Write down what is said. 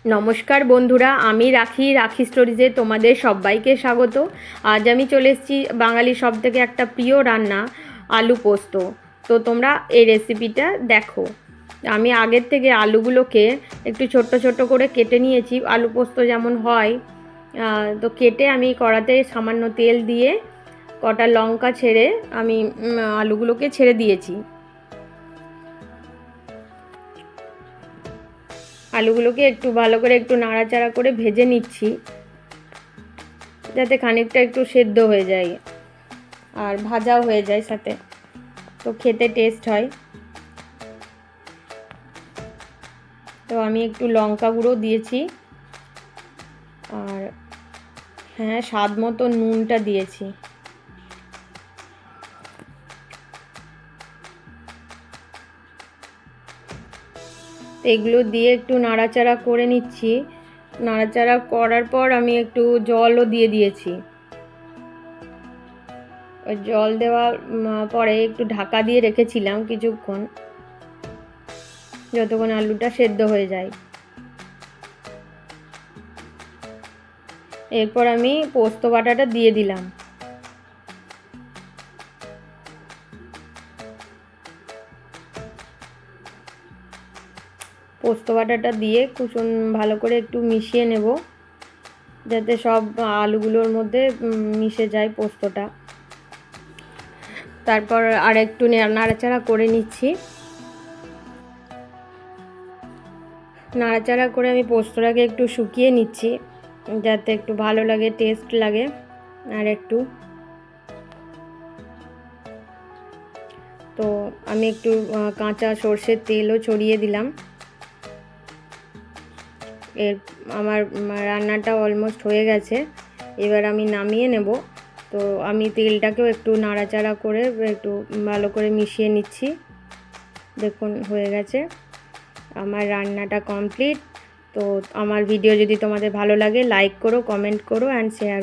নমস্কার বন্ধুরা, আমি রাখি স্টোরিজে তোমাদের সবাইকে স্বাগত। আজ আমি চলে এসেছি বাঙালির সবথেকে একটা প্রিয় রান্না, আলু পোস্ত। তো তোমরা এই রেসিপিটা দেখো। আমি আগের থেকে আলুগুলোকে একটু ছোট্ট ছোট্ট করে কেটে নিয়েছি, আলু পোস্ত যেমন হয়। তো কেটে আমি কড়াতে সামান্য তেল দিয়ে কটা লঙ্কা ছেড়ে আমি আলুগুলোকে ছেড়ে দিয়েছি। আলুগুলোকে একটু ভালো করে একটু নাড়াচাড়া করে ভেজে নিচ্ছি, যাতে খানিকটা একটু সেদ্ধ হয়ে যায় আর ভাজাও হয়ে যায় সাথে, তো খেতে টেস্ট হয়। তো আমি একটু লঙ্কা গুঁড়ো দিয়েছি, আর হ্যাঁ, স্বাদ মতো নুনটা দিয়েছি। এগুলো দিয়ে একটু নাড়াচাড়া করে নিচ্ছি। নাড়াচাড়া করার পর আমি একটু জলও দিয়ে দিয়েছি। ওই জল দেওয়ার পরে একটু ঢাকা দিয়ে রেখেছিলাম কিছুক্ষণ, যতক্ষণ আলুটা সেদ্ধ হয়ে যায়। এরপর আমি পোস্ত বাটাটা দিয়ে দিলাম। পোস্ত বাটাটা দিয়ে কুসুম ভালো করে একটু মিশিয়ে নেব, যাতে সব আলুগুলোর মধ্যে মিশে যায় পোস্তটা। তারপর আর একটু নাড়াচাড়া করে নিচ্ছি। নাড়াচাড়া করে আমি পোস্তটাকে একটু শুকিয়ে নিচ্ছি, যাতে একটু ভালো লাগে, টেস্ট লাগে। আর একটু তো আমি একটু কাঁচা সর্ষের তেলও ছড়িয়ে দিলাম। আমার রান্নাটা অলমোস্ট হয়ে গেছে, এবার আমি নামিয়ে নেব। তো আমি তেলটাকেও একটু নাড়াচাড়া করে একটু ভালো করে মিশিয়ে নিচ্ছি। দেখুন, হয়ে গেছে আমার রান্নাটা কমপ্লিট। তো আমার ভিডিও যদি তোমাদের ভালো লাগে, লাইক করো, কমেন্ট করো অ্যান্ড শেয়ার।